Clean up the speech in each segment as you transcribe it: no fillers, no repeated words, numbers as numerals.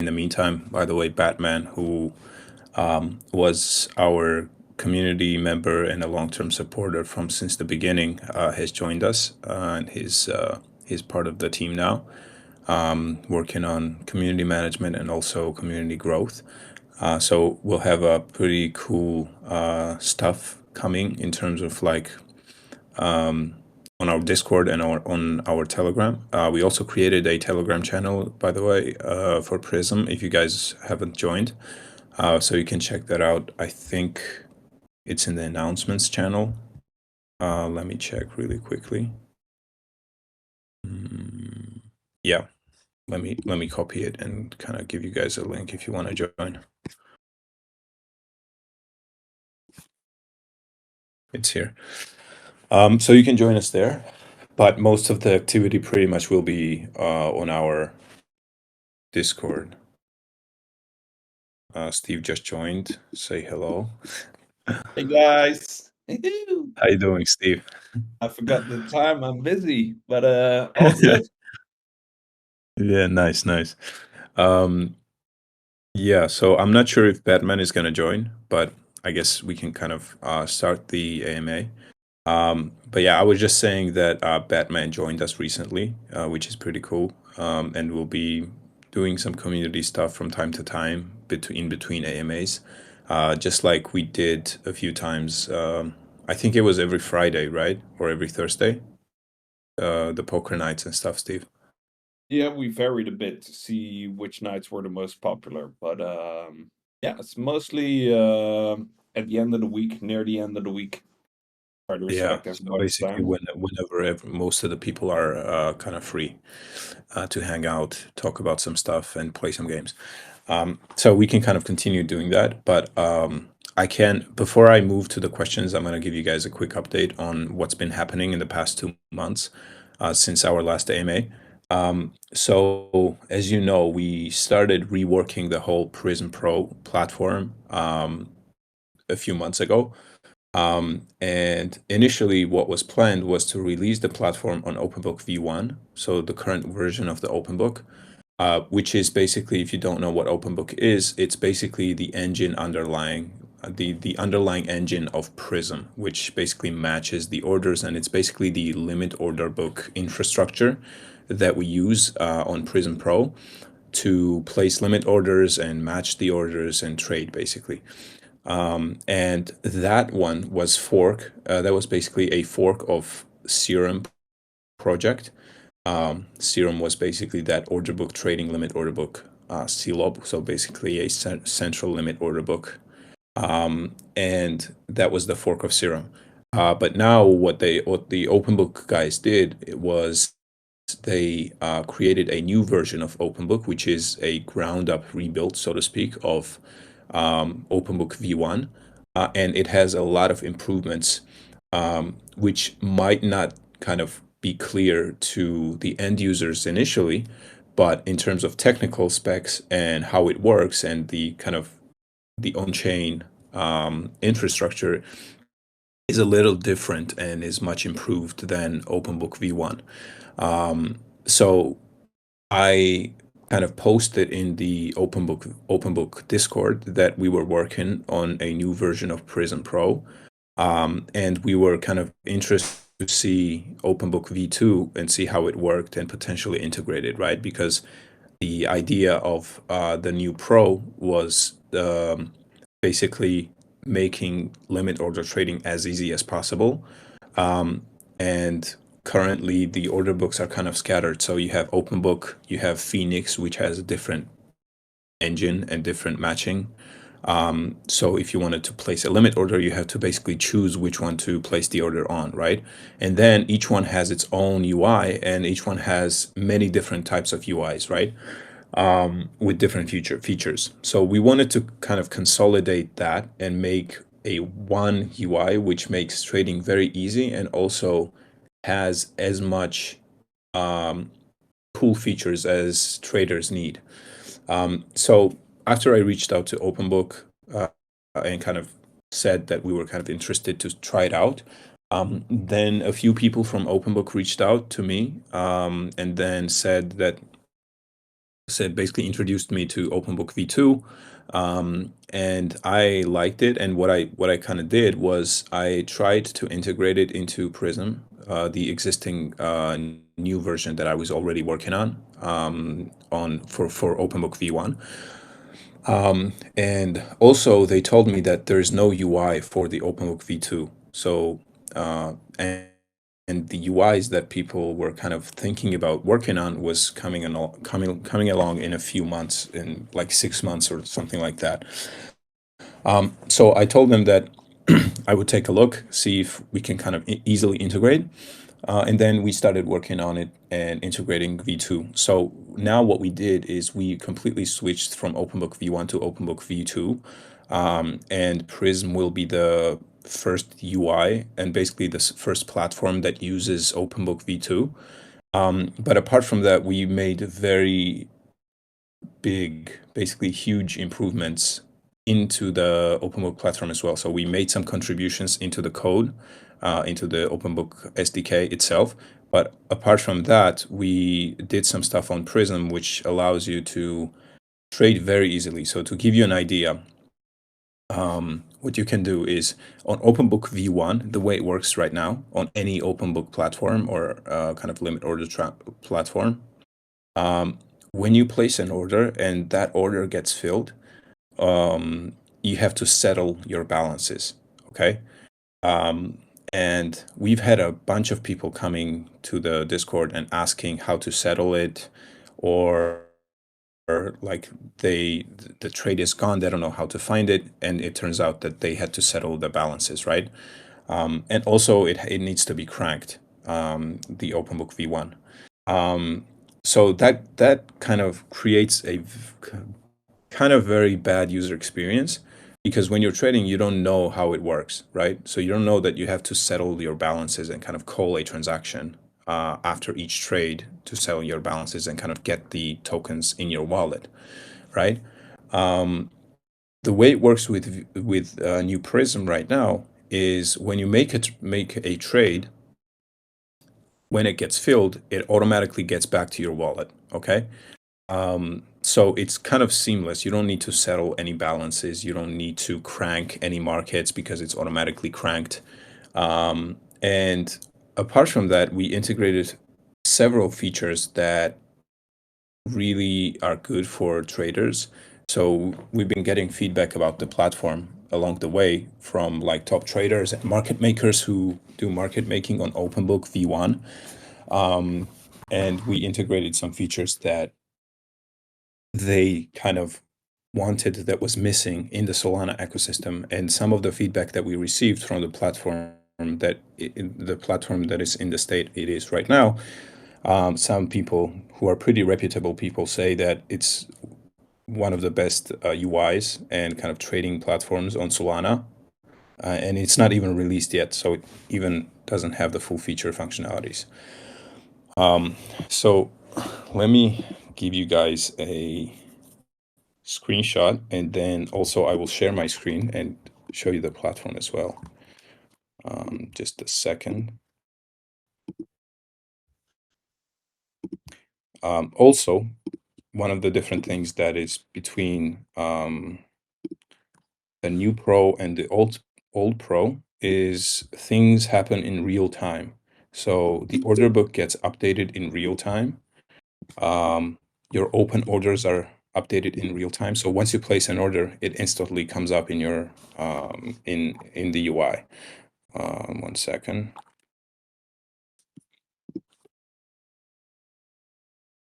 in the meantime, by the way, Batman, who was our community member and a long-term supporter from since the beginning, has joined us, and he's part of the team now, working on community management and also community growth. So we'll have a pretty cool stuff coming in terms of like on our Discord and on our Telegram. We also created a Telegram channel, by the way, for Prism. If you guys haven't joined, so you can check that out. I think it's in the announcements channel. Let me check really quickly. Yeah, let me copy it and kind of give you guys a link if you want to join. It's here. So you can join us there, but most of the activity pretty much will be on our Discord. Steve just joined. Say hello. Hey guys. How you doing, Steve? I forgot the time. I'm busy, but all good. Yeah, nice, nice. Um, yeah, so I'm not sure if Batman is gonna join, but I guess we can kind of start the AMA. But yeah, I was just saying that Batman joined us recently, which is pretty cool. And we'll be doing some community stuff from time to time between AMAs, just like we did a few times. I think it was every Friday, right, or every Thursday. The poker nights and stuff, Steve. Yeah, we varied a bit to see which nights were the most popular, but yeah, it's mostly at the end of the week, near the end of the week. Try to Yeah, respect so everybody's basically, time. most of the people are kind of free to hang out, talk about some stuff, and play some games. So we can kind of continue doing that. But I can, before I move to the questions, I'm going to give you guys a quick update on what's been happening in the past 2 months since our last AMA. So as you know, we started reworking the whole Prism Pro platform a few months ago. And initially, what was planned was to release the platform on OpenBook V1, so the current version of the OpenBook, which is basically, if you don't know what OpenBook is, it's basically the engine underlying the underlying engine of Prism, which basically matches the orders, and it's basically the limit order book infrastructure that we use on Prism Pro to place limit orders and match the orders and trade basically. And that one was fork. That was basically a fork of Serum project. Serum was basically that order book trading limit order book CLOB, so basically a central limit order book, and that was the fork of Serum. But now what the OpenBook guys did it was they created a new version of OpenBook, which is a ground up rebuild, so to speak, of OpenBook V1, and it has a lot of improvements, which might not kind of be clear to the end users initially, but in terms of technical specs and how it works and the kind of the on-chain infrastructure is a little different and is much improved than OpenBook V1. So I kind of posted in the OpenBook Discord that we were working on a new version of Prism Pro, and we were kind of interested to see OpenBook V2 and see how it worked and potentially integrate it, right? Because the idea of the new Pro was basically making limit order trading as easy as possible. And currently, the order books are kind of scattered. So you have OpenBook, you have Phoenix, which has a different engine and different matching. So if you wanted to place a limit order, you have to basically choose which one to place the order on, right? And then each one has its own UI, and each one has many different types of UIs, right? With different features. So we wanted to kind of consolidate that and make a one UI, which makes trading very easy and also has as much cool features as traders need. So after I reached out to OpenBook and kind of said that we were kind of interested to try it out, then a few people from OpenBook reached out to me and then said that said, basically introduced me to OpenBook V2, and I liked it. And what I kind of did was I tried to integrate it into Prism, the existing new version that I was already working on for OpenBook V1. And also, they told me that there's no UI for the OpenBook V2. So, and the UIs that people were kind of thinking about working on was coming along in a few months, in like 6 months or something like that. So I told them that I would take a look, see if we can kind of easily integrate. And then we started working on it and integrating V2. So now what we did is we completely switched from OpenBook V1 to OpenBook V2. And Prism will be the first UI and basically the first platform that uses OpenBook V2. But apart from that, we made very big, basically huge improvements into the OpenBook platform as well. So we made some contributions into the code, into the OpenBook SDK itself. But apart from that, we did some stuff on Prism, which allows you to trade very easily. So to give you an idea, what you can do is on OpenBook V1, the way it works right now on any OpenBook platform or kind of limit order platform, when you place an order and that order gets filled, you have to settle your balances. Okay. And we've had a bunch of people coming to the Discord and asking how to settle it, or like the trade is gone, they don't know how to find it, and it turns out that they had to settle the balances, right? And also it needs to be cranked, the OpenBook V1. So that kind of creates a kind of very bad user experience, because when you're trading, you don't know how it works, right? So you don't know that you have to settle your balances and kind of call a transaction after each trade to settle your balances and kind of get the tokens in your wallet, right? The way it works with New Prism right now is when you make a trade, when it gets filled, it automatically gets back to your wallet. Okay. So it's kind of seamless. You don't need to settle any balances. You don't need to crank any markets because it's automatically cranked. And apart from that, we integrated several features that really are good for traders. So we've been getting feedback about the platform along the way from like top traders and market makers who do market making on OpenBook V1. And we integrated some features that they kind of wanted that was missing in the Solana ecosystem. And some of the feedback that we received from the platform that is in the state it is right now, some people who are pretty reputable people say that it's one of the best UIs and kind of trading platforms on Solana. And it's not even released yet, so it even doesn't have the full feature functionalities. So let me give you guys a screenshot, and then also I will share my screen and show you the platform as well. Just a second. Also, one of the different things that is between the new Pro and the old Pro is things happen in real time. So the order book gets updated in real time. Your open orders are updated in real time. So once you place an order, it instantly comes up in your in the UI. 1 second.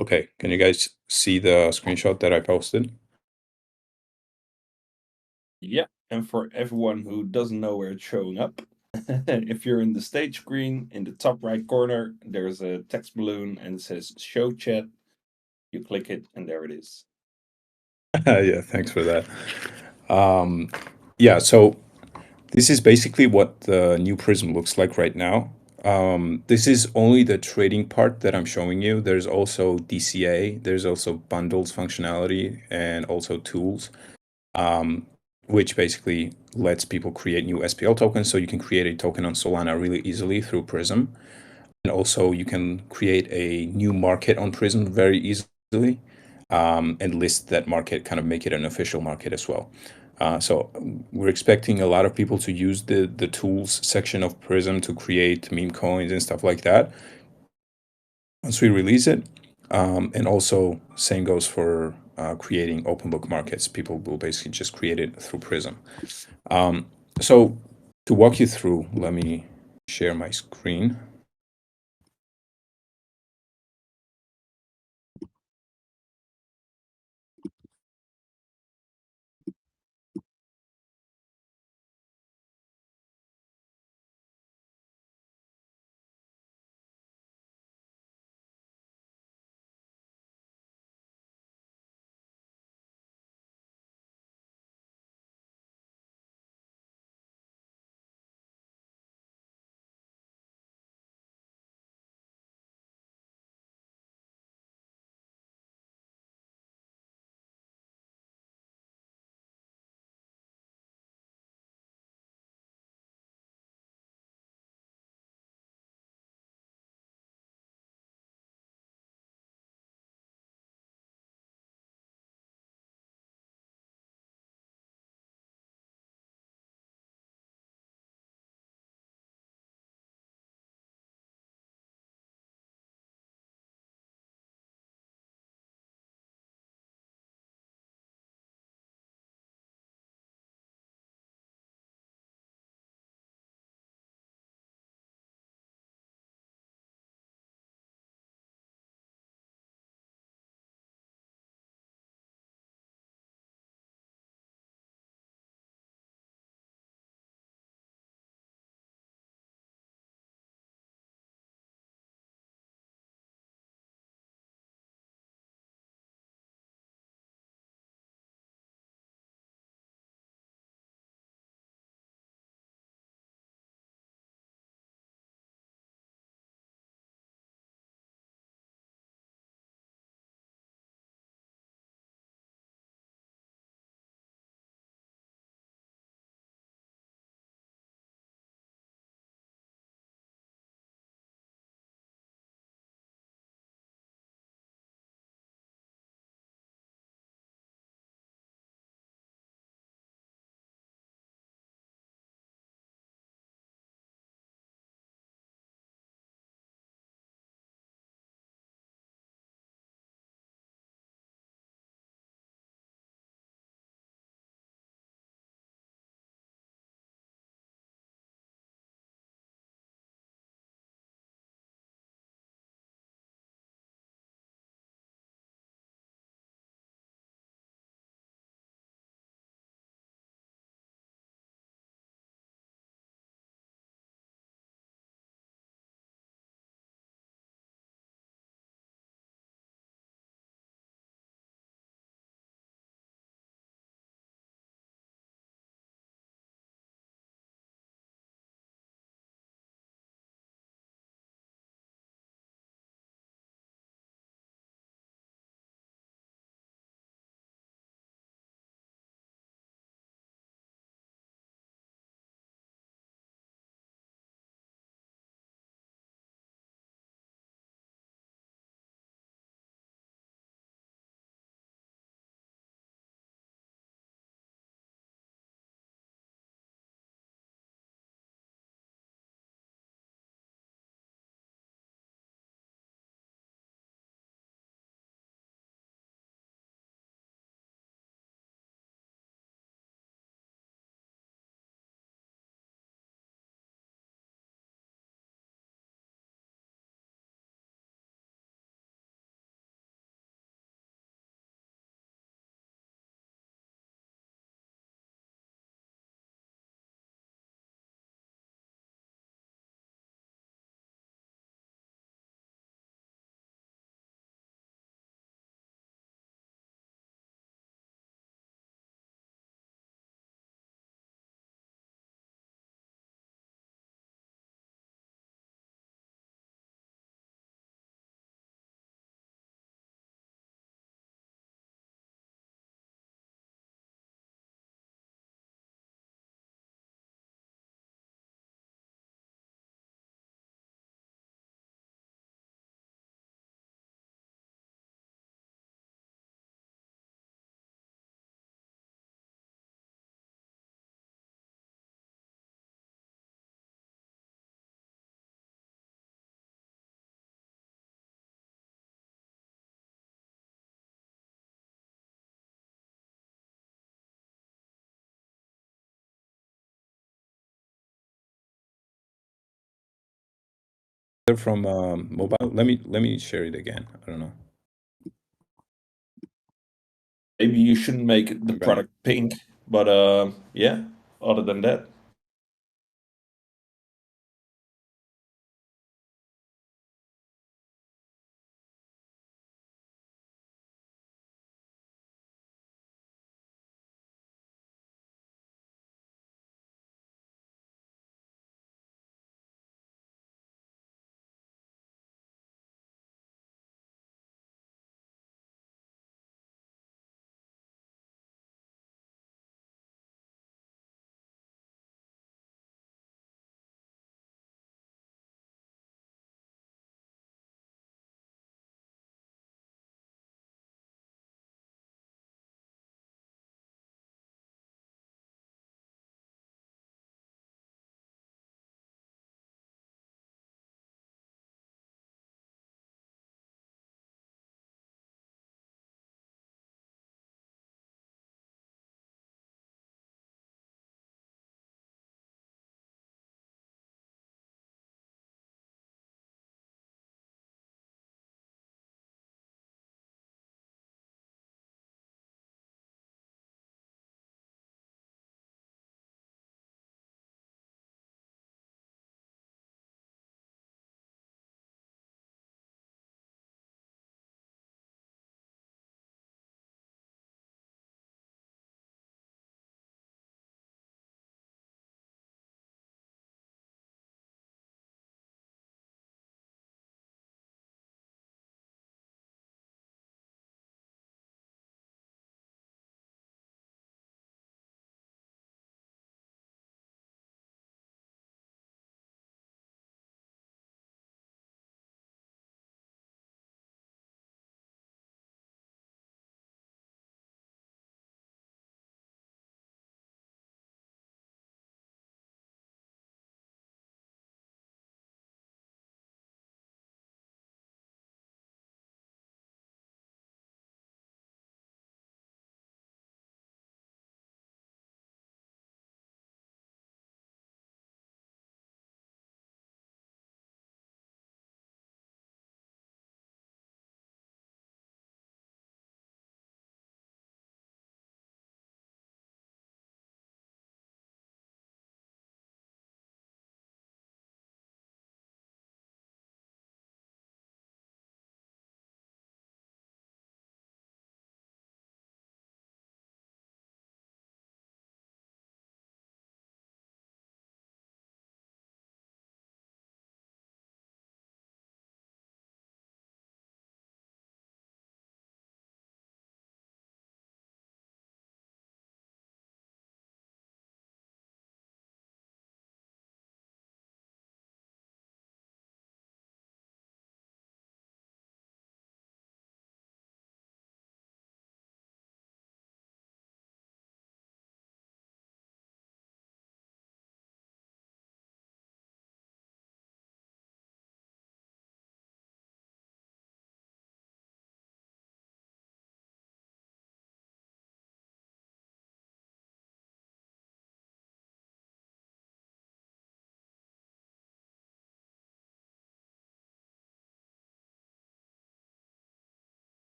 Okay, can you guys see the screenshot that I posted? Yeah, and for everyone who doesn't know where it's showing up, if you're in the stage screen, in the top right corner, there's a text balloon and it says show chat. You click it, and there it is. Yeah, thanks for that. Yeah, so this is basically what the new Prism looks like right now. This is only the trading part that I'm showing you. There's also DCA, there's also bundles functionality, and also tools, which basically lets people create new SPL tokens. So you can create a token on Solana really easily through Prism. And also you can create a new market on Prism very easily. and list that market, kind of make it an official market as well. So we're expecting a lot of people to use the tools section of Prism to create meme coins and stuff like that once we release it. And also, same goes for creating open book markets. People will basically just create it through Prism. So to walk you through, let me share my screen. browser from mobile. Let me share it again. I don't know. Maybe you shouldn't make the I'm gonna product pink, but yeah. Other than that,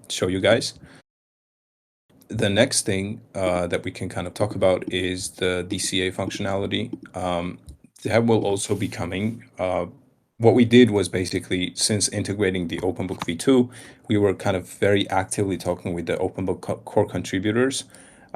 show you guys. The next thing that we can kind of talk about is the DCA functionality. That will also be coming. What we did was basically, since integrating the OpenBook v2, we were kind of very actively talking with the OpenBook core contributors,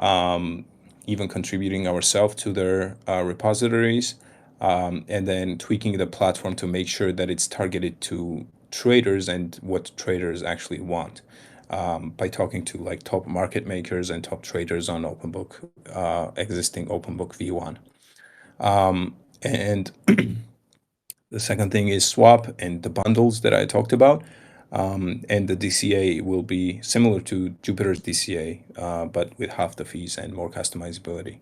even contributing ourselves to their repositories, and then tweaking the platform to make sure that it's targeted to traders and what traders actually want, by talking to like top market makers and top traders on OpenBook, existing OpenBook v1. And the second thing is swap and the bundles that I talked about. And the DCA will be similar to Jupyter's DCA, but with half the fees and more customizability.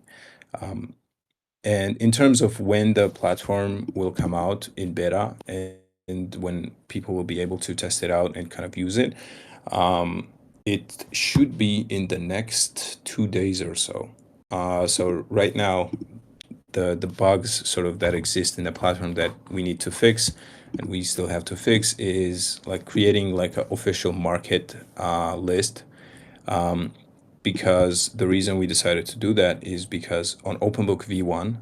And in terms of when the platform will come out in beta and when people will be able to test it out and kind of use it, it should be in the next 2 days or so. So right now, the bugs sort of that exist in the platform that we need to fix and we still have to fix is like creating like an official market list. Because the reason we decided to do that is because on OpenBook v1,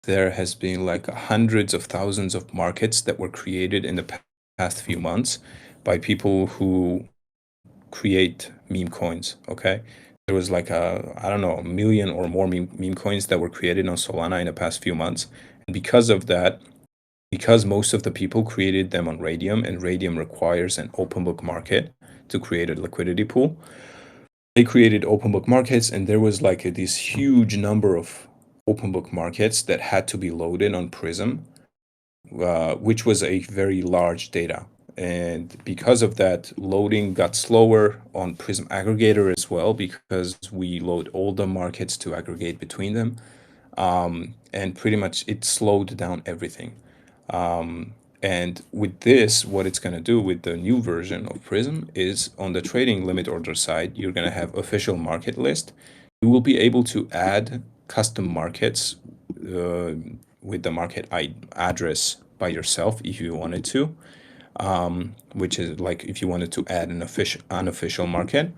there has been like hundreds of thousands of markets that were created in the past few months by people who create meme coins. Okay, there was like I don't know, a million or more meme coins that were created on Solana in the past few months, and because of that, because most of the people created them on Raydium, and Raydium requires an OpenBook market to create a liquidity pool, they created OpenBook markets, and there was like this huge number of OpenBook markets that had to be loaded on Prism, which was a very large data. And because of that, loading got slower on Prism Aggregator as well, because we load all the markets to aggregate between them. And pretty much it slowed down everything. And with this, what it's going to do with the new version of Prism is on the trading limit order side, you're going to have official market list. You will be able to add custom markets with the market address by yourself if you wanted to, which is like if you wanted to add an unofficial market.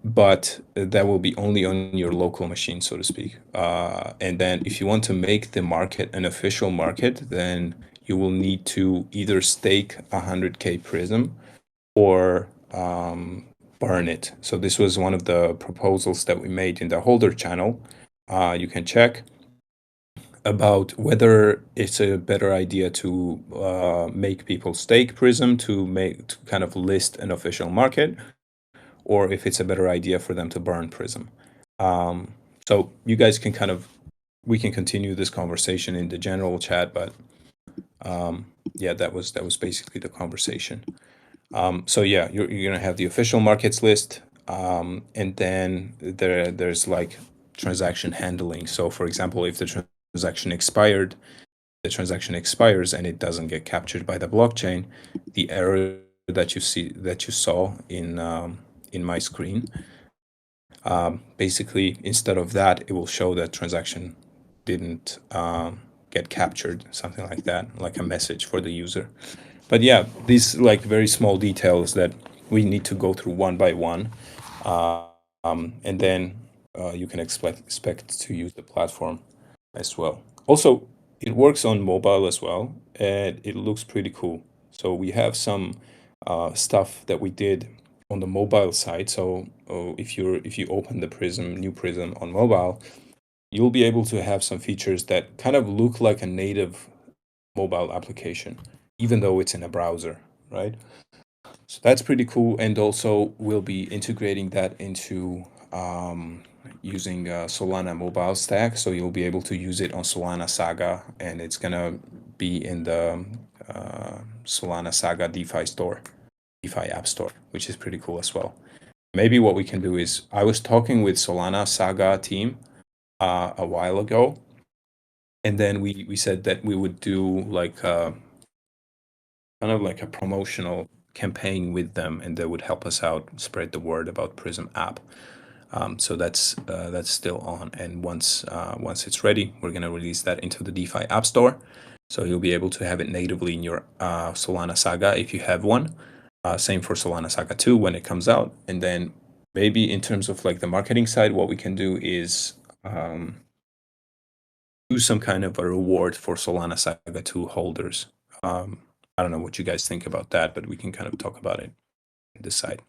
But that will be only on your local machine, so to speak. And then if you want to make the market an official market, then you will need to either stake 100K Prism or burn it. So this was one of the proposals that we made in the holder channel. You can check about whether it's a better idea to make people stake Prism to kind of list an official market, or if it's a better idea for them to burn Prism. So you guys can we can continue this conversation in the general chat, but yeah, that was basically the conversation. So yeah, you're gonna have the official markets list, and then there's like transaction handling. So for example, if the transaction expires and it doesn't get captured by the blockchain, the error that you saw in my screen, basically instead of that, it will show that transaction didn't get captured, something like that, like a message for the user. But yeah, these like very small details that we need to go through one by one, and then you can expect to use the platform as well. Also, it works on mobile as well, and it looks pretty cool. So we have some stuff that we did on the mobile side. So if you open the new Prism on mobile, you'll be able to have some features that kind of look like a native mobile application, even though it's in a browser, right? So that's pretty cool. And also we'll be integrating that into using Solana mobile stack. So you'll be able to use it on Solana Saga, and it's gonna be in the Solana Saga DeFi app store, which is pretty cool as well. Maybe what we can do is, I was talking with Solana Saga team a while ago, and then we said that we would do like kind of like a promotional campaign with them, and they would help us out spread the word about Prism app. So that's still on, and once it's ready, we're gonna release that into the DeFi app store. So you'll be able to have it natively in your Solana Saga if you have one. Same for Solana Saga 2 when it comes out. And then maybe in terms of like the marketing side, what we can do is do some kind of a reward for Solana Saga 2 holders. I don't know what you guys think about that, but we can kind of talk about it and decide.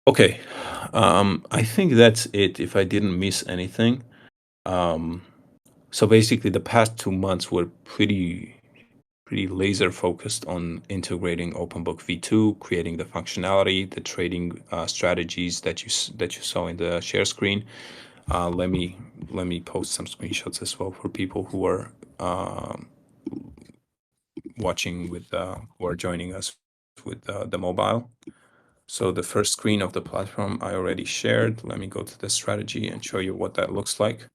Okay, I think that's it if I didn't miss anything. So basically the past 2 months were pretty laser focused on integrating OpenBook V2, creating the functionality, the trading strategies that you saw in the share screen. Let me post some screenshots as well for people who are watching with who are joining us with the mobile. So the first screen of the platform I already shared. Let me go to the strategy and show you what that looks like.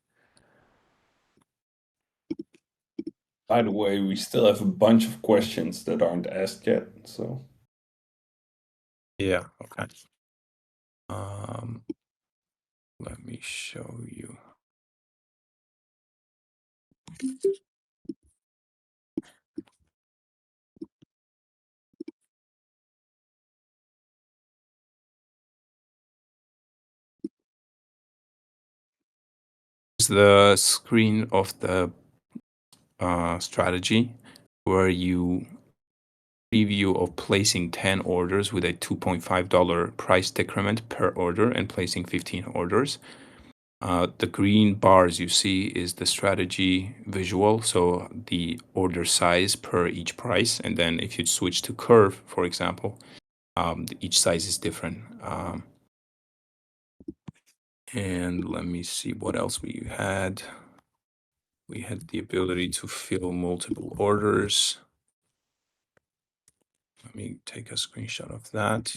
By the way, we still have a bunch of questions that aren't asked yet, so. Yeah, okay. Let me show you. The screen of the strategy where you preview of placing 10 orders with a $2.5 price decrement per order and placing 15 orders. The green bars you see is the strategy visual, so the order size per each price. And then if you switch to curve, for example, each size is different. And let me see what else we had. We had the ability to fill multiple orders. Let me take a screenshot of that.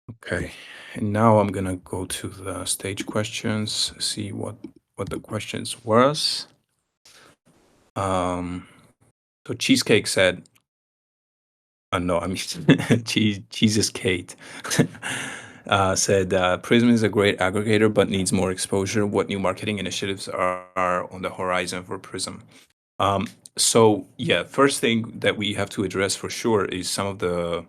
Okay, and now I'm gonna go to the stage questions, see what the questions was. So Cheesecake said, no, I mean Jesus Kate said Prism is a great aggregator but needs more exposure. What new marketing initiatives are on the horizon for Prism? So yeah, first thing that we have to address for sure is some of the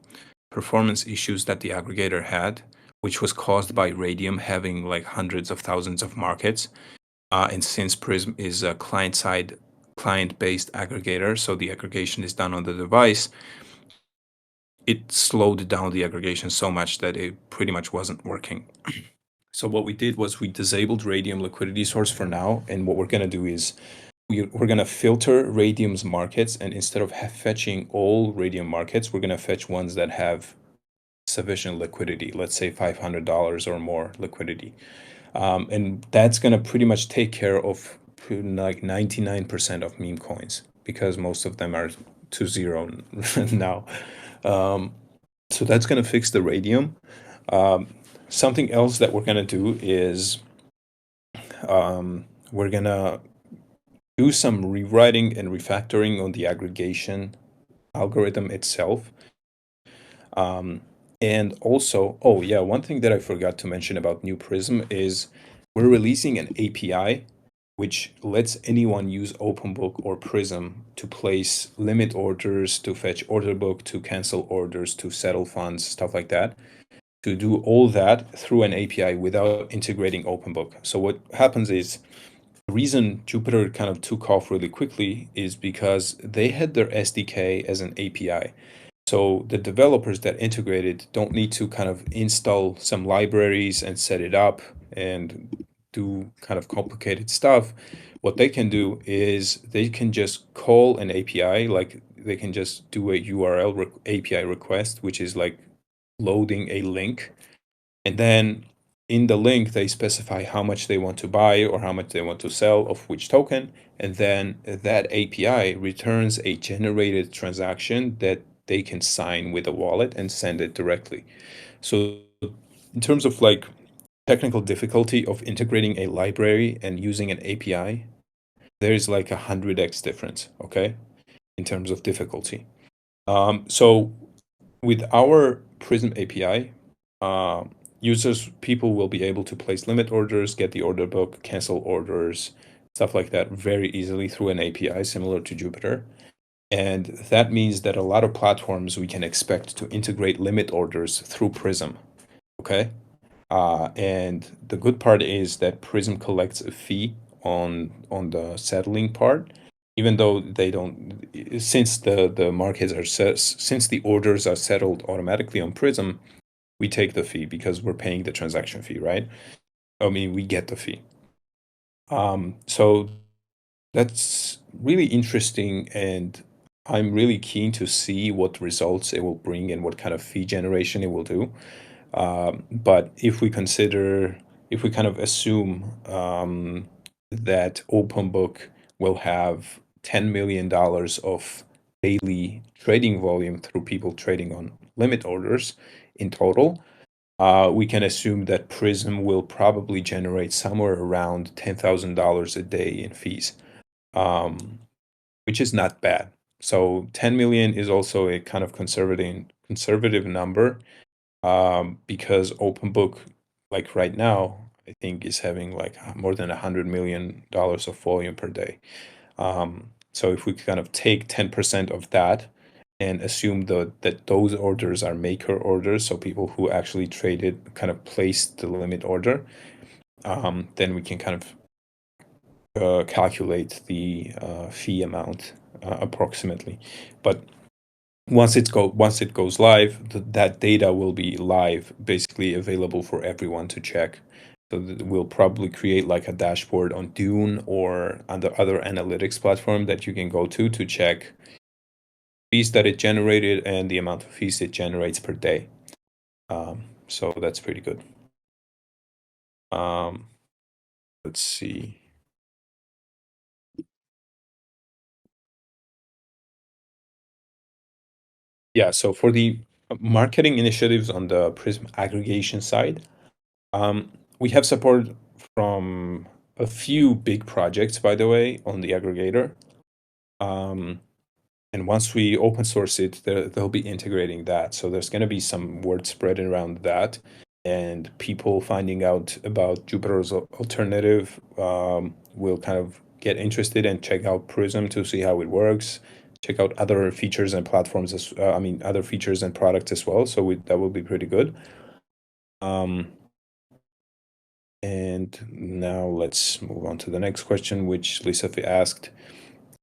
performance issues that the aggregator had, which was caused by Radium having like hundreds of thousands of markets. And since Prism is a client-based aggregator, so the aggregation is done on the device, it slowed down the aggregation so much that it pretty much wasn't working. So what we did was we disabled Radium liquidity source for now, and what we're gonna do is we're gonna filter Radium's markets, and instead of fetching all Radium markets, we're gonna fetch ones that have sufficient liquidity, let's say $500 or more liquidity. And that's gonna pretty much take care of like 99% of meme coins because most of them are to zero now. So that's gonna fix the Radium. Something else that we're gonna do is we're gonna do some rewriting and refactoring on the aggregation algorithm itself. And also, oh yeah, one thing that I forgot to mention about New Prism is we're releasing an API which lets anyone use OpenBook or Prism to place limit orders, to fetch order book, to cancel orders, to settle funds, stuff like that. To do all that through an API without integrating OpenBook. So what happens is the reason Jupiter kind of took off really quickly is because they had their SDK as an API. So the developers that integrate it don't need to kind of install some libraries and set it up and do kind of complicated stuff. What they can do is they can just call an API, like they can just do a URL API request, which is like loading a link. And then in the link, they specify how much they want to buy or how much they want to sell of which token. And then that API returns a generated transaction that they can sign with a wallet and send it directly. So in terms of like technical difficulty of integrating a library and using an API, there's like 100x difference, okay, in terms of difficulty. So with our Prism API, people will be able to place limit orders, get the order book, cancel orders, stuff like that very easily through an API similar to Jupyter. And that means that a lot of platforms we can expect to integrate limit orders through Prism. Okay. And the good part is that Prism collects a fee on the settling part, even though they don't, since the markets are since the orders are settled automatically on Prism, we take the fee because we're paying the transaction fee, right? I mean, we get the fee. So that's really interesting, and I'm really keen to see what results it will bring and what kind of fee generation it will do. But if we consider, if we kind of assume that OpenBook will have $10 million of daily trading volume through people trading on limit orders in total, we can assume that Prism will probably generate somewhere around $10,000 a day in fees, which is not bad. So 10 million is also a kind of conservative number, because OpenBook, like right now, I think is having like more than $100 million of volume per day. So if we kind of take 10% of that and assume that those orders are maker orders, so people who actually traded kind of placed the limit order, then we can kind of calculate the fee amount approximately. But once it goes live, that data will be live, basically available for everyone to check. So we'll probably create like a dashboard on Dune or on the other analytics platform that you can go to check fees that it generated and the amount of fees it generates per day. So that's pretty good. Let's see. Yeah, so for the marketing initiatives on the Prism aggregation side, we have support from a few big projects, by the way, on the aggregator. And once we open source it, they'll be integrating that. So there's going to be some word spread around that, and people finding out about Jupyter's alternative will kind of get interested and check out Prism to see how it works. Check out other features and platforms, other features and products as well. So that will be pretty good. And now let's move on to the next question, which Lisa asked.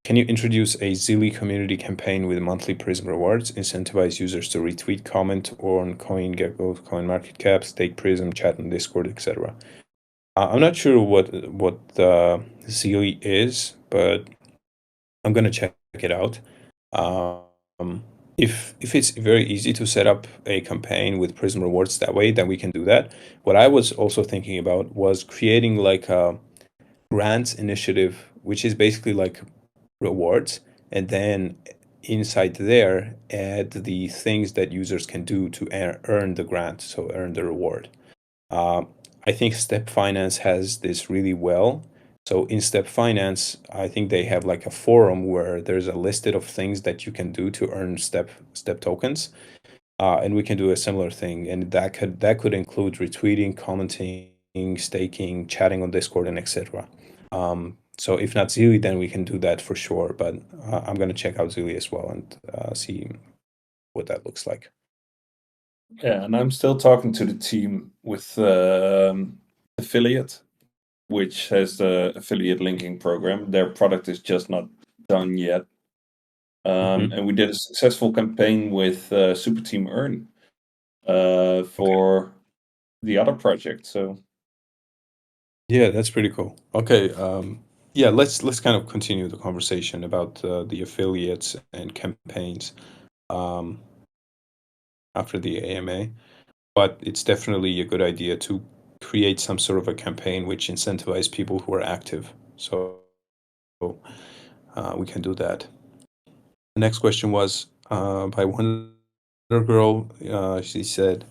Can you introduce a Zilli community campaign with monthly Prism rewards, incentivize users to retweet, comment on CoinGecko, CoinMarketCap, stake Prism, chat on Discord, etc.? I'm not sure what Zilli is, but I'm gonna check it out. If it's very easy to set up a campaign with Prism rewards that way, then we can do that. What I was also thinking about was creating like a grants initiative, which is basically like rewards, and then inside there add the things that users can do to earn the grant, so earn the reward. I think Step Finance has this really well. So in Step Finance, I think they have like a forum where there's a listed of things that you can do to earn step tokens. And we can do a similar thing, and that could include retweeting, commenting, staking, chatting on Discord, and etc. So if not Zilli, then we can do that for sure. But I'm gonna check out Zilli as well and see what that looks like. Yeah, and I'm still talking to the team with affiliate, which has the affiliate linking program. Their product is just not done yet. And we did a successful campaign with Super Team Earn for the other project. So yeah, that's pretty cool. Okay, yeah, let's kind of continue the conversation about the affiliates and campaigns after the AMA. But it's definitely a good idea to create some sort of a campaign which incentivize people who are active. So we can do that. The next question was by Wonder Girl. She said,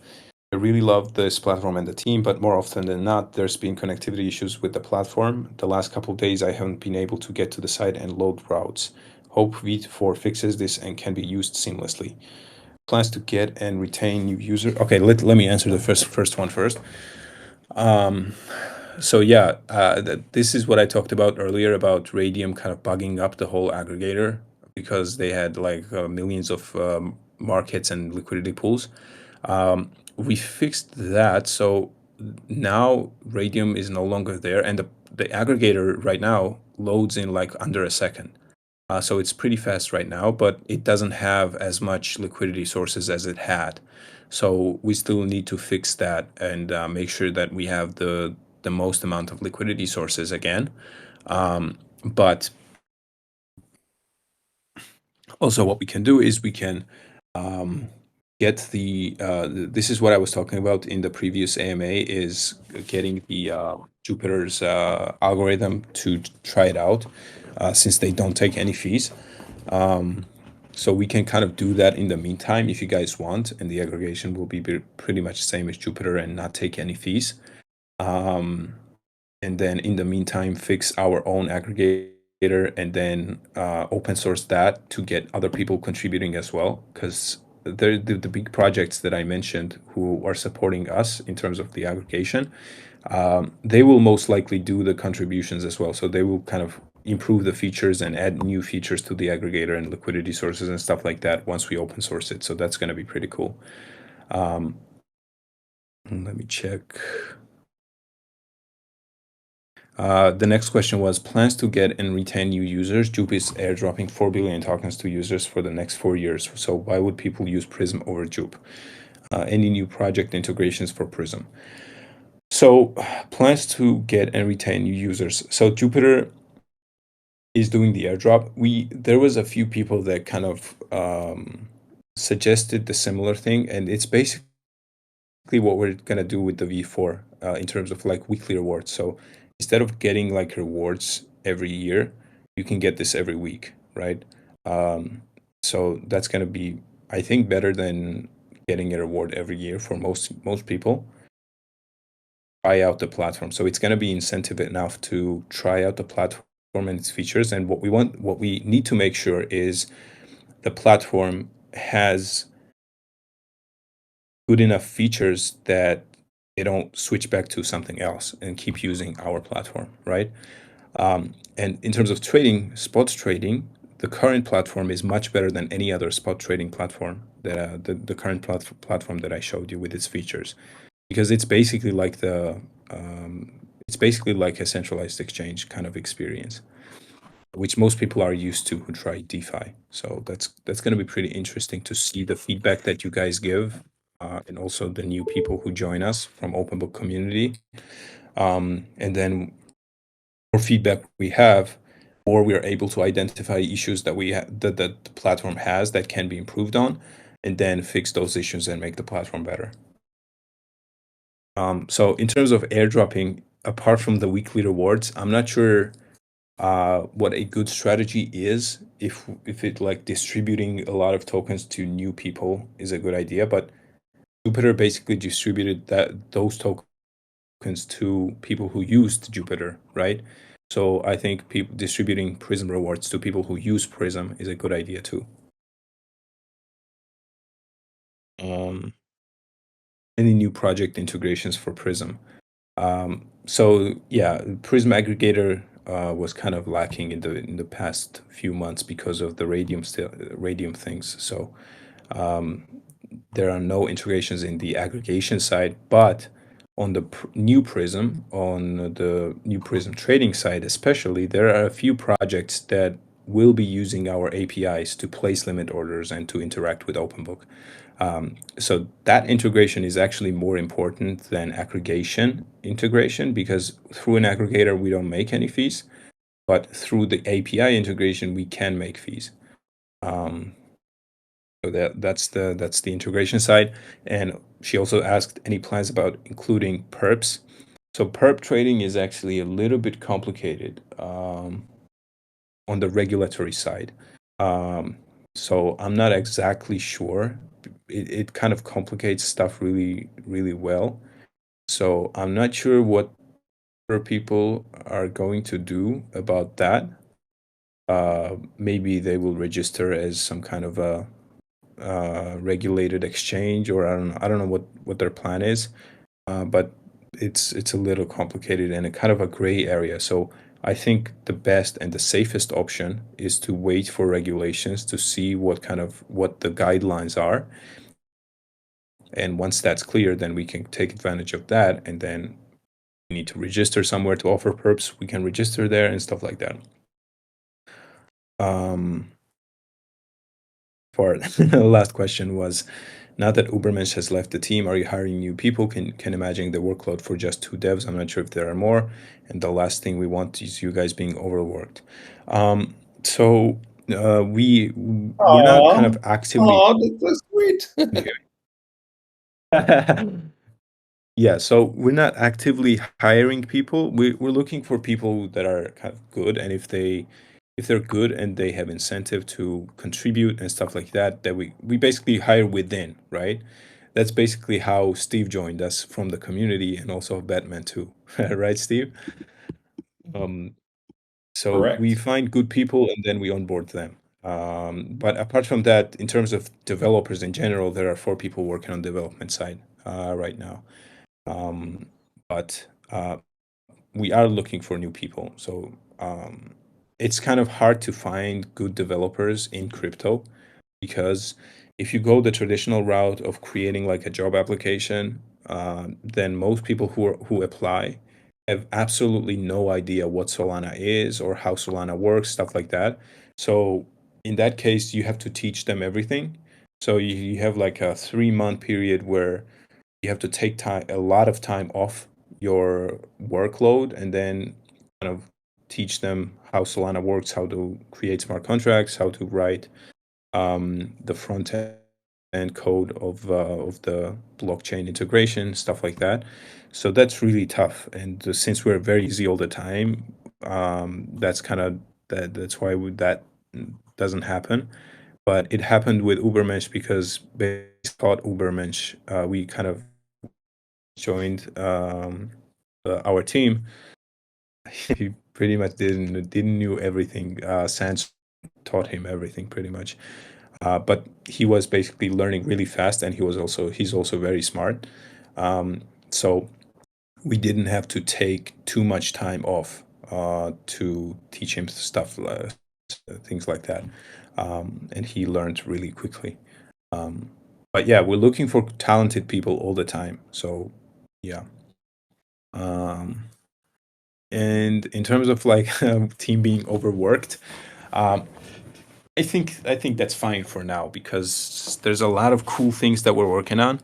I really love this platform and the team, but more often than not, there's been connectivity issues with the platform. The last couple of days, I haven't been able to get to the site and load routes. Hope V4 fixes this and can be used seamlessly. plans to get and retain new users. Okay, let me answer the first one first. So yeah, this is what I talked about earlier about Radium kind of bugging up the whole aggregator because they had like millions of markets and liquidity pools. We fixed that, so now Radium is no longer there, and the aggregator right now loads in like under a second. So it's pretty fast right now, but it doesn't have as much liquidity sources as it had. So we still need to fix that and make sure that we have the most amount of liquidity sources again. But also, what we can do is we can get this is what I was talking about in the previous AMA, is getting the Jupiter's algorithm to try it out, since they don't take any fees. So we can kind of do that in the meantime if you guys want, and the aggregation will be pretty much the same as Jupiter and not take any fees. And then in the meantime, fix our own aggregator and then open source that to get other people contributing as well. Because the big projects that I mentioned who are supporting us in terms of the aggregation, they will most likely do the contributions as well. So they will kind of improve the features and add new features to the aggregator and liquidity sources and stuff like that once we open source it. So that's going to be pretty cool. Let me check. The next question was plans to get and retain new users. Jupe is airdropping 4 billion tokens to users for the next 4 years. So why would people use Prism over Jupe? Any new project integrations for Prism? So plans to get and retain new users. So Jupiter is doing the airdrop. There was a few people that kind of suggested the similar thing, and it's basically what we're gonna do with the V4 in terms of like weekly rewards. So instead of getting like rewards every year, you can get this every week, right? So that's gonna be, I think, better than getting a reward every year for most people. Try out the platform. So it's gonna be incentive enough to try out the platform and its features. And what we need to make sure is the platform has good enough features that they don't switch back to something else and keep using our platform, right? And in terms of trading, spot trading, the current platform is much better than any other spot trading platform that the current platform that I showed you with its features, because it's basically like a centralized exchange kind of experience, which most people are used to who try DeFi. So that's going to be pretty interesting to see the feedback that you guys give, and also the new people who join us from OpenBook community. And then more feedback we have, or we are able to identify issues that that the platform has that can be improved on, and then fix those issues and make the platform better. So in terms of airdropping, apart from the weekly rewards, I'm not sure what a good strategy is. If it like distributing a lot of tokens to new people is a good idea, but Jupiter basically distributed those tokens to people who used Jupiter, right? So I think distributing Prism rewards to people who use Prism is a good idea too. Any new project integrations for Prism? So yeah, Prism aggregator was kind of lacking in the past few months because of the Radium things. So there are no integrations in the aggregation side, but on the new Prism, on the new Prism trading side especially, there are a few projects that will be using our APIs to place limit orders and to interact with OpenBook. So that integration is actually more important than aggregation integration, because through an aggregator we don't make any fees, but through the API integration we can make fees. So that's the integration side. And she also asked any plans about including perps. So perp trading is actually a little bit complicated on the regulatory side. So I'm not exactly sure. It kind of complicates stuff really, really well. So I'm not sure what people are going to do about that. Maybe they will register as some kind of a regulated exchange, or I don't know what their plan is, but it's a little complicated and a kind of a gray area. So I think the best and the safest option is to wait for regulations to see what the guidelines are, and once that's clear, then we can take advantage of that, and then we need to register somewhere to offer perps, we can register there and stuff like that. For last question was, now that Ubermensch has left the team, are you hiring new people? Can imagine the workload for just 2 devs. I'm not sure if there are more. And the last thing we want is you guys being overworked. So we're not kind of actively. Oh, that's so sweet. Yeah, so we're not actively hiring people. We're looking for people that are kind of good, and if they're good and they have incentive to contribute and stuff like that, that we basically hire within, right? That's basically how Steve joined us from the community, and also Batman too, right, Steve? Um, so we Correct. find good people and then we onboard them. But apart from that, in terms of developers in general, there are 4 people working on development side right now. Um, but we are looking for new people. So it's kind of hard to find good developers in crypto, because if you go the traditional route of creating like a job application, then most people who apply have absolutely no idea what Solana is or how Solana works, stuff like that. So in that case, you have to teach them everything. So you have like a 3 month period where you have to take time, a lot of time off your workload, and then kind of teach them how Solana works, how to create smart contracts, how to write the front end code of the blockchain integration, stuff like that. So that's really tough. And since we're very busy all the time, that's kind of that's why that doesn't happen. But it happened with Ubermensch because they thought Ubermensch, we kind of joined our team. He pretty much didn't knew everything. Sans taught him everything pretty much. But he was basically learning really fast, and he's also very smart. So we didn't have to take too much time off to teach him stuff, things like that, and he learned really quickly. Um, but yeah, we're looking for talented people all the time. So yeah. Um, and in terms of like team being overworked, um, I think that's fine for now, because there's a lot of cool things that we're working on.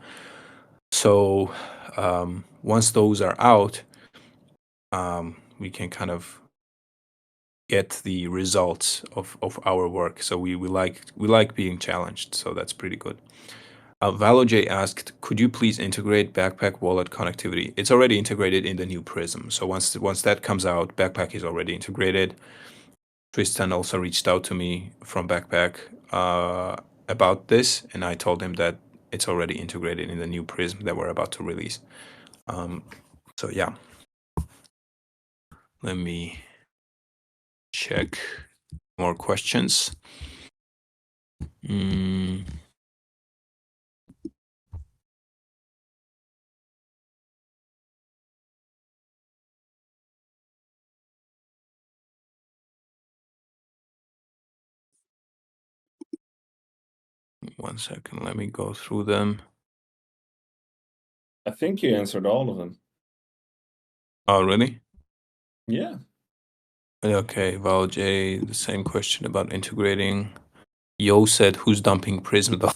So once those are out, we can kind of get the results of our work. So we like being challenged. So that's pretty good. ValoJ asked, could you please integrate Backpack wallet connectivity? It's already integrated in the new Prism. So once that comes out, Backpack is already integrated. Tristan also reached out to me from Backpack about this, and I told him that it's already integrated in the new Prism that we're about to release. So yeah, let me check more questions. Mm. One second, let me go through them. I think you answered all of them. Oh, really? Yeah. Okay, Val J, the same question about integrating. Yo said, who's dumping Prism though?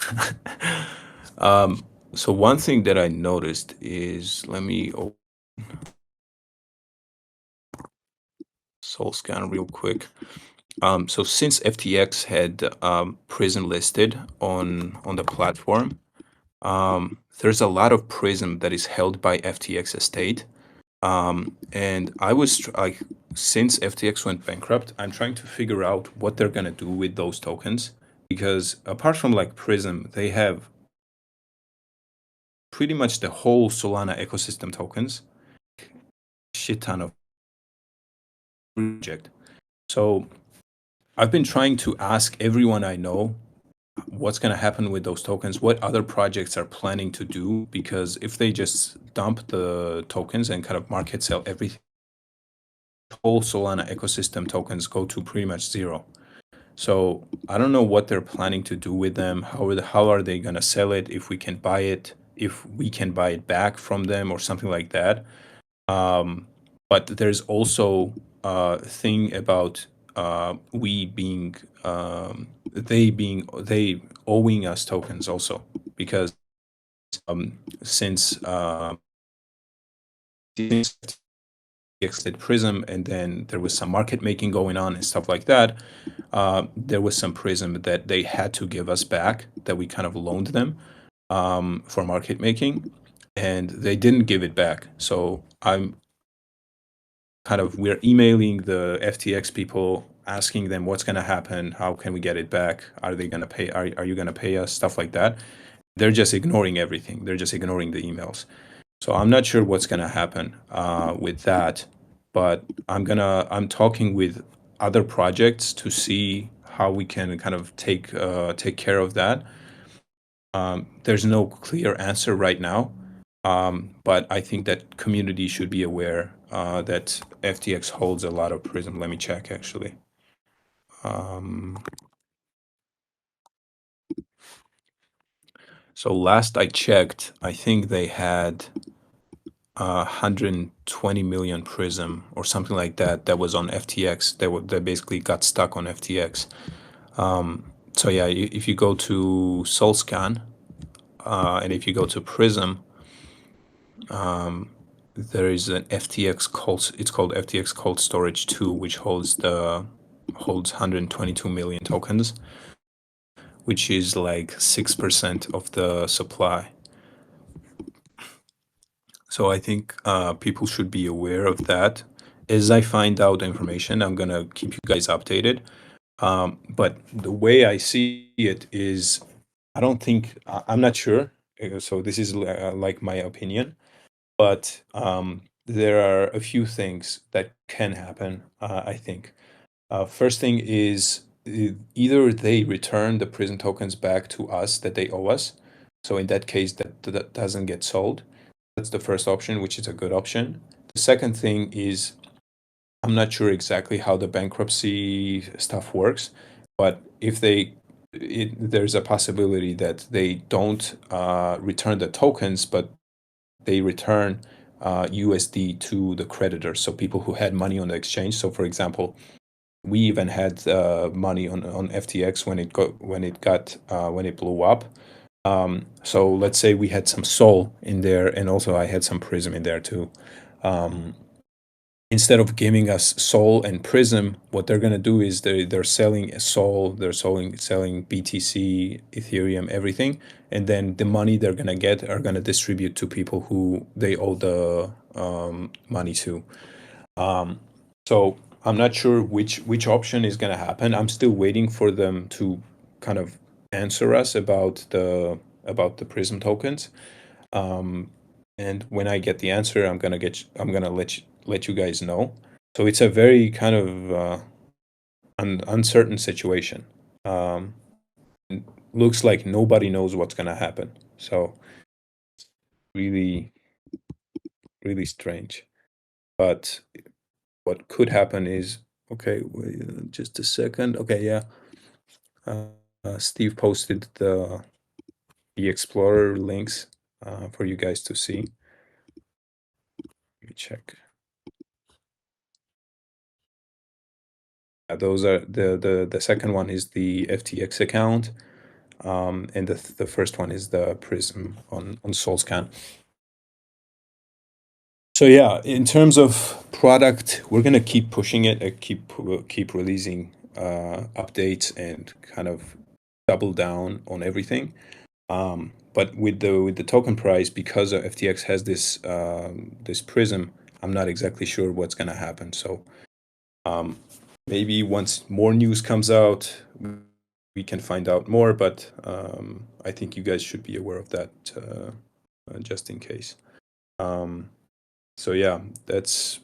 So one thing that I noticed is, let me open Solscan real quick. So since FTX had Prism listed on the platform, there's a lot of Prism that is held by FTX estate. And I was like, since FTX went bankrupt, I'm trying to figure out what they're gonna do with those tokens, because apart from like Prism, they have pretty much the whole Solana ecosystem tokens, shit ton of project. So I've been trying to ask everyone I know what's going to happen with those tokens, what other projects are planning to do, because if they just dump the tokens and kind of market sell everything, whole Solana ecosystem tokens go to pretty much zero. So I don't know what they're planning to do with them. How are they going to sell it, if we can buy it, if we can buy it back from them or something like that. But there's also a thing about we being they owing us tokens also, because since did Prism, and then there was some market making going on and stuff like that. There was some Prism that they had to give us back, that we kind of loaned them for market making, and they didn't give it back. So we're emailing the FTX people, asking them what's going to happen, how can we get it back, are they going to pay, are you going to pay us, stuff like that. They're just ignoring everything. They're just ignoring the emails. So I'm not sure what's going to happen with that, but I'm talking with other projects to see how we can kind of take care of that. There's no clear answer right now, but I think that community should be aware that FTX holds a lot of Prism. Let me check actually. So last I checked, I think they had 120 million Prism or something like that. That was on FTX. They basically got stuck on FTX. So yeah, if you go to Solscan and if you go to Prism, there is an FTX cold. It's called FTX Cold Storage 2, which holds 122 million tokens, which is like 6% of the supply. So I think people should be aware of that. As I find out information, I'm gonna keep you guys updated. But the way I see it is, I don't think I'm not sure. So this is like my opinion, but there are a few things that can happen. I think first thing is either they return the prison tokens back to us that they owe us. So in that case, that doesn't get sold. That's the first option, which is a good option. The second thing is, I'm not sure exactly how the bankruptcy stuff works, but if there's a possibility that they don't return the tokens, but they return USD to the creditors, so people who had money on the exchange. So, for example, we even had money on FTX when it blew up. So let's say we had some Sol in there, and also I had some Prism in there too. Instead of giving us Sol and Prism, what they're gonna do is they're selling a Sol, they're selling BTC, Ethereum, everything, and then the money they're gonna get are gonna distribute to people who they owe the money to. So I'm not sure which option is gonna happen. I'm still waiting for them to kind of answer us about the Prism tokens. And when I get the answer, I'm gonna let you guys know. So it's a very kind of uncertain situation. Um, Looks like nobody knows what's gonna happen. So really, really strange. But what could happen is, okay, wait, just a second. Okay, yeah. Steve posted the Explorer links for you guys to see. Let me check. Those are the second one is the FTX account, and the first one is the Prism on Solscan. So yeah, in terms of product, we're gonna keep pushing it, keep releasing updates and kind of double down on everything. But with the token price, because FTX has this Prism, I'm not exactly sure what's gonna happen. So maybe once more news comes out, we can find out more. But I think you guys should be aware of that just in case. So yeah, that's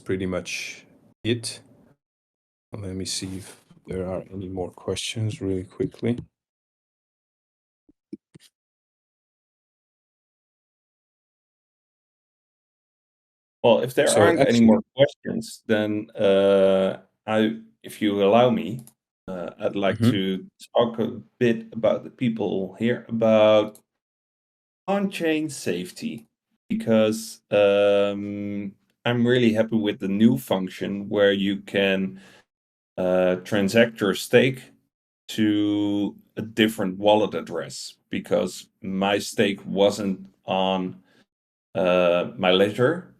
pretty much it. Let me see if there are any more questions really quickly. Well, if there So aren't any actually, more questions, then if you allow me, I'd like mhm. to talk a bit about the people here about on-chain safety because I'm really happy with the new function where you can transact your stake to a different wallet address because my stake wasn't on my ledger,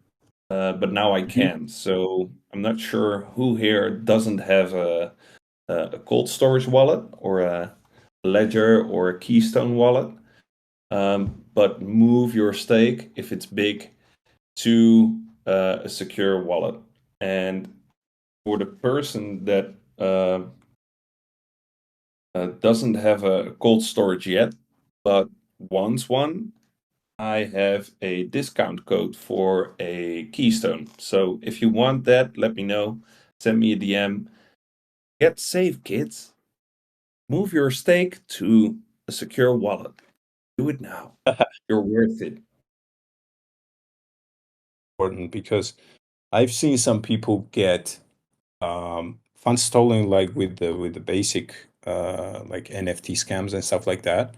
but now I Mhm. can. So I'm not sure who here doesn't have a cold storage wallet or a ledger or a Keystone wallet. But move your stake if it's big to a secure wallet. And for the person that doesn't have a cold storage yet, but wants one, I have a discount code for a Keystone. So if you want that, let me know. Send me a DM. Get safe, kids. Move your stake to a secure wallet. Do it now. You're worth it. Important because I've seen some people get funds stolen like with the basic like NFT scams and stuff like that.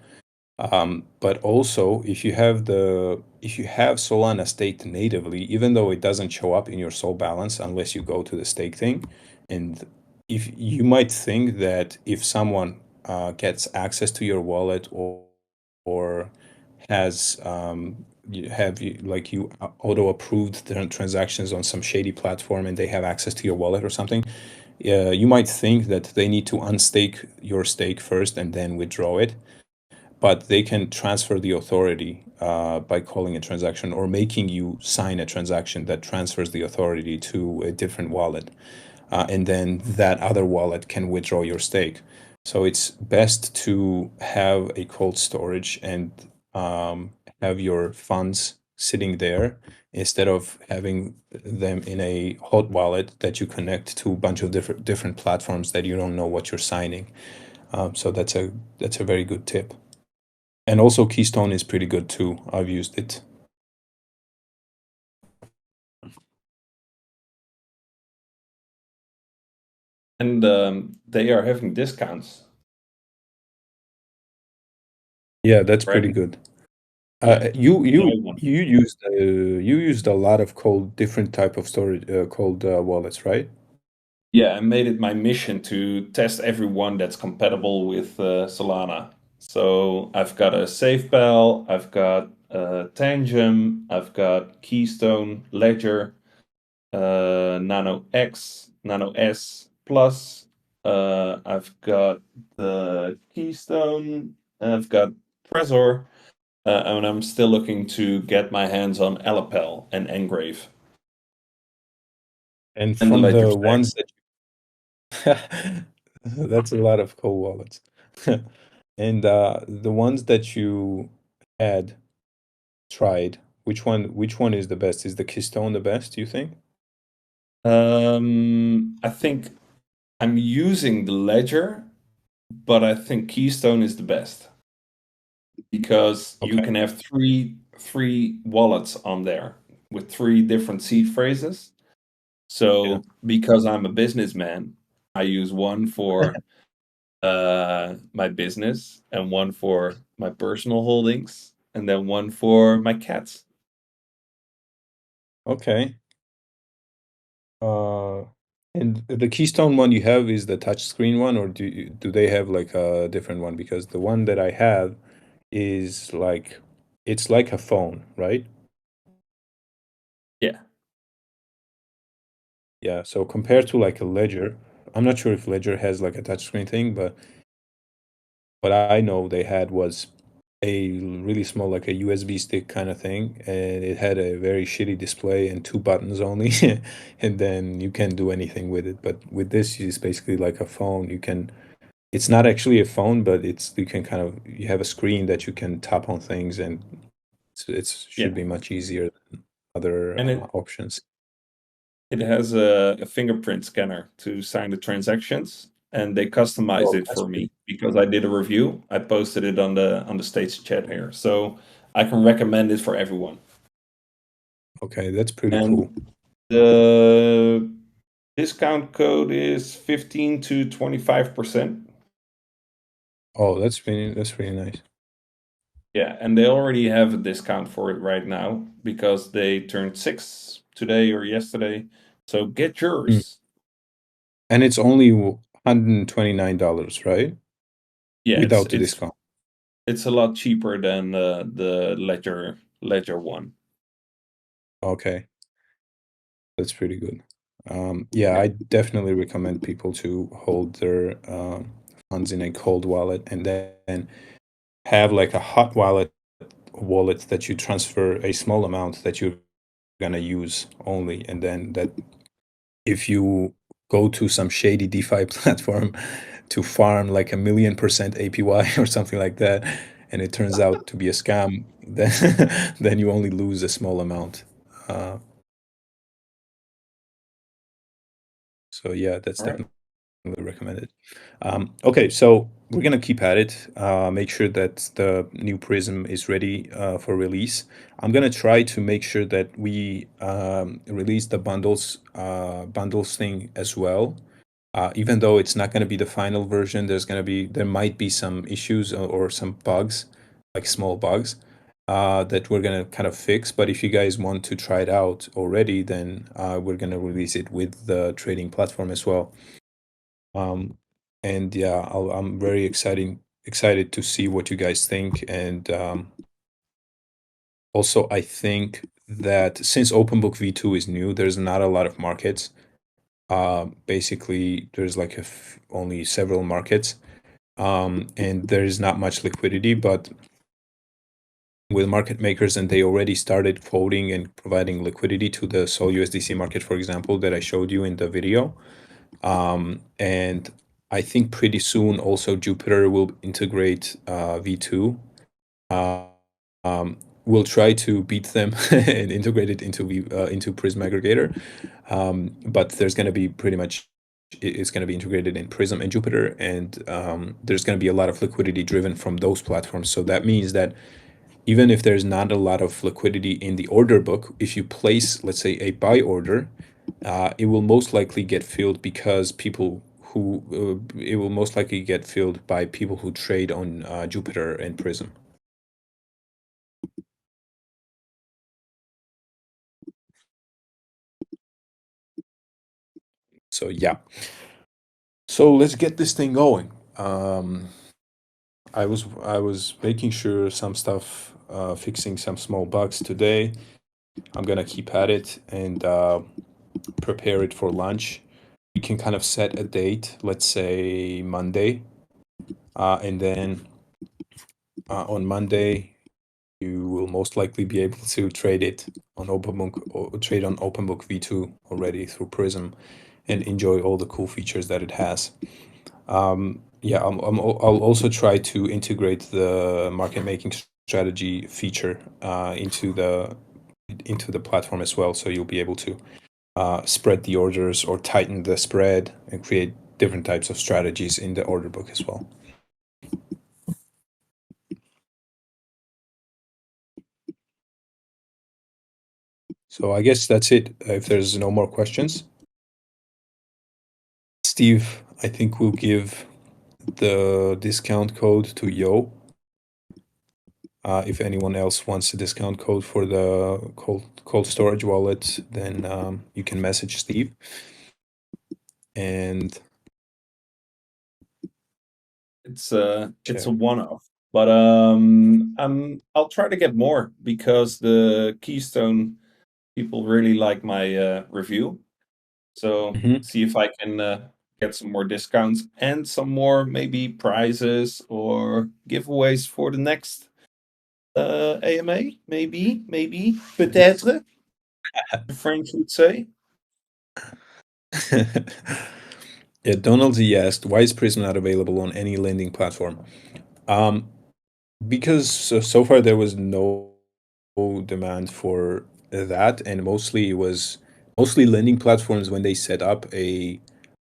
But also, if you have Solana staked natively, even though it doesn't show up in your Sol balance unless you go to the stake thing, and if you might think that if someone gets access to your wallet or has you have you like you auto approved their transactions on some shady platform and they have access to your wallet or something, you might think that they need to unstake your stake first and then withdraw it, but they can transfer the authority by calling a transaction or making you sign a transaction that transfers the authority to a different wallet. And then that other wallet can withdraw your stake. So it's best to have a cold storage and have your funds sitting there instead of having them in a hot wallet that you connect to a bunch of different platforms that you don't know what you're signing. So that's a very good tip. And also Keystone is pretty good too. I've used it. And they are having discounts Yeah, that's pretty right good. yeah You buy you one. you used a lot of cold different type of storage cold wallets, right? Yeah, I made it my mission to test everyone that's compatible with Solana. So I've got a SafePal, I've got Tangem, I've got Keystone, Ledger, Nano X, Nano S Plus. I've got the Keystone, I've got Trezor, and I'm still looking to get my hands on Alapel and Engrave And and the from Ledger the Stack. ones that that's a lot of cold wallets. And the ones that you had tried, which one is the best? Is the Keystone the best, do you think? I think I'm using the Ledger, but I think Keystone is the best because you Okay. can have three wallets on there with three different seed phrases. Yeah. So because I'm a businessman, I use one for my business and one for my personal holdings and then one for my cats. Okay. Uh, and the Keystone one you have is the touchscreen one, or do they have like a different one? Because the one that I have is like it's like a phone, right? Yeah. Yeah. So compared to like a Ledger, I'm not sure if Ledger has like a touchscreen thing, but what I know they had was a really small, like a USB stick kind of thing, and it had a very shitty display and two buttons only, and then you can't do anything with it. But with this, it's basically like a phone. You can It's not actually a phone, but it's you can kind of you have a screen that you can tap on things, and it's should Yeah. be much easier than other And options. it has a fingerprint scanner to sign the transactions, and they customized Oh, it that's for pretty. me because I did a review. I posted it on the stage chat here, so I can recommend it for everyone. Okay, that's pretty And cool. the discount code is 15 to 25%. Oh, that's really nice. Yeah, and they already have a discount for it right now because they turned 6 today or yesterday. So get Mm. yours. And it's only $129, right? Yeah, Without the discount. it's a lot cheaper than the Ledger one. Okay, that's pretty good. Yeah, Yeah. I definitely recommend people to hold their funds in a cold wallet and then have like a hot wallet that you transfer a small amount that you're gonna use only, and then that if you go to some shady DeFi platform to farm like 1,000,000% APY or something like that, and it turns out to be a scam, then then you only lose a small amount. Uh, so yeah, that's All right. definitely recommended. Okay, so we're gonna keep at it. Make sure that the new Prism is ready for release. I'm gonna try to make sure that we release the bundles thing as well. Even though it's not gonna be the final version, there might be some issues or some bugs, like small bugs, that we're gonna kind of fix. But if you guys want to try it out already, then we're gonna release it with the trading platform as well. Um, and yeah, I'm very excited to see what you guys think. And also, I think that since OpenBook V2 is new, there's not a lot of markets. Basically, there's like only several markets, and there's not much liquidity. But with market makers, and they already started quoting and providing liquidity to the Sol USDC market, for example, that I showed you in the video. And I think pretty soon also Jupiter will integrate V2. Uh, we'll try to beat them and integrate it into Prism Aggregator. But there's going to be it's going to be integrated in Prism and Jupiter, and there's going to be a lot of liquidity driven from those platforms. So that means that even if there's not a lot of liquidity in the order book, if you place, let's say, a buy order, it will most likely get filled because it will most likely get filled by people who trade on Jupiter and Prism. So yeah. So let's get this thing going. I was making sure some stuff, fixing some small bugs today. I'm gonna keep at it and prepare it for lunch. We can kind of set a date, let's say Monday, and then on Monday you will most likely be able to trade it on OpenBook or trade on OpenBook V2 already through Prism and enjoy all the cool features that it has. Yeah, I'll also try to integrate the market making strategy feature into the platform as well, so you'll be able to spread the orders or tighten the spread and create different types of strategies in the order book as well. So I guess that's it. If there's no more questions, Steve, I think we'll give the discount code to Yo. If anyone else wants a discount code for the cold storage wallet, then you can message Steve. And It's a check. one-off. But I'll try to get more because the Keystone people really like my review. So Mhm. see if I can get some more discounts and some more maybe prizes or giveaways for the next AMA. Maybe, peut-être, the French would say. Yeah, Donald Z asked, why is Prism not available on any lending platform? Um, because so far there was no demand for that, and mostly lending platforms when they set up a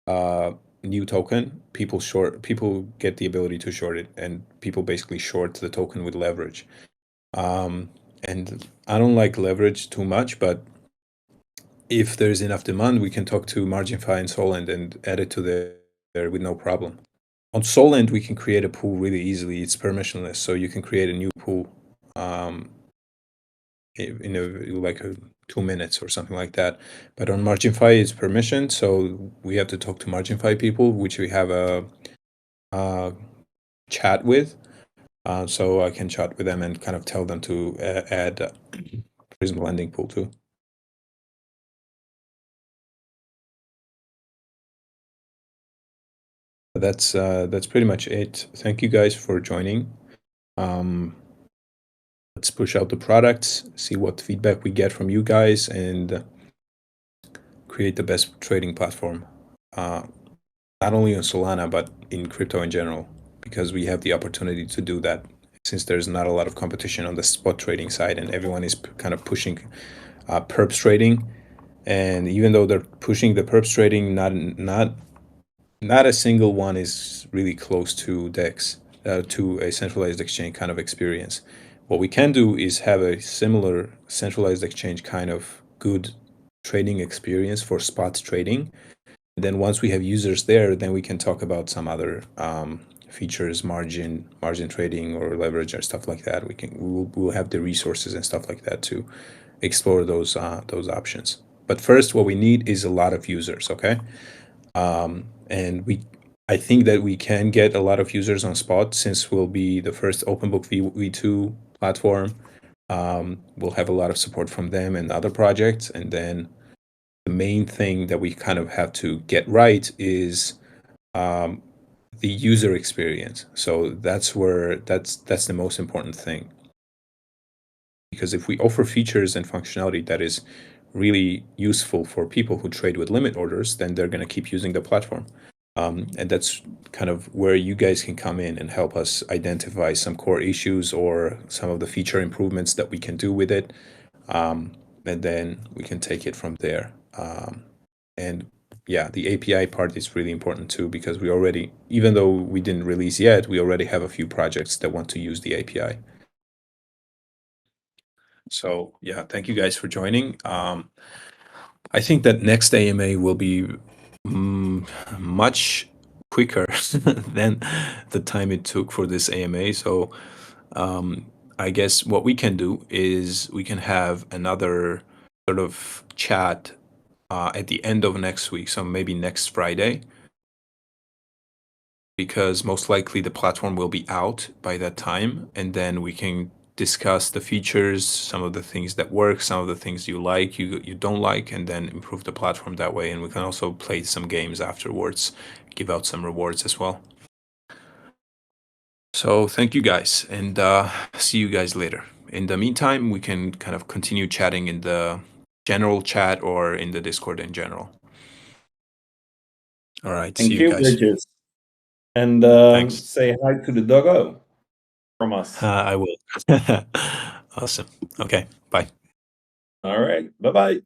uh, new token, people get the ability to short it, and people basically short the token with leverage. And I don't like leverage too much, but if there's enough demand, we can talk to Marginfy and Solend and add it to there with no problem. On Solend, we can create a pool really easily. It's permissionless, so you can create a new pool in like 2 minutes or something like that. But on Marginfy, it's permission, so we have to talk to Marginfy people, which we have a chat with. So I can chat with them and kind of tell them to add Prism Lending Pool too. That's pretty much it. Thank you guys for joining. Let's push out the products, see what feedback we get from you guys, and create the best trading platform, not only on Solana, but in crypto in general, because we have the opportunity to do that since there's not a lot of competition on the spot trading side and everyone is kind of pushing perps trading. And even though they're pushing the perps trading, not a single one is really close to DEX, to a centralized exchange kind of experience. What we can do is have a similar centralized exchange kind of good trading experience for spot trading. And then once we have users there, then we can talk about some other features, margin trading or leverage or stuff like that. We'll have the resources and stuff like that to explore those options. But first, what we need is a lot of users, okay? And I think that we can get a lot of users on Spot since we'll be the first OpenBook V2 platform. We'll have a lot of support from them and other projects. And then the main thing that we kind of have to get right is the user experience. So that's the most important thing. Because if we offer features and functionality that is really useful for people who trade with limit orders, then they're going to keep using the platform. And that's kind of where you guys can come in and help us identify some core issues or some of the feature improvements that we can do with it. And then we can take it from there. And yeah, the API part is really important too, because we already, even though we didn't release yet, we already have a few projects that want to use the API. So yeah, thank you guys for joining. I think that next AMA will be much quicker than the time it took for this AMA. So I guess what we can do is we can have another sort of chat at the end of next week, so maybe next Friday, because most likely the platform will be out by that time, and then we can discuss the features, some of the things that work, some of the things you like, you don't like, and then improve the platform that way. And we can also play some games afterwards, give out some rewards as well. So thank you guys, and see you guys later. In the meantime, we can kind of continue chatting in the general chat or in the Discord in general. All right, Thank see you you, guys. Bridges. And Thanks. say hi to the doggo from us. I will. Awesome. Okay, bye. All right. Bye-bye.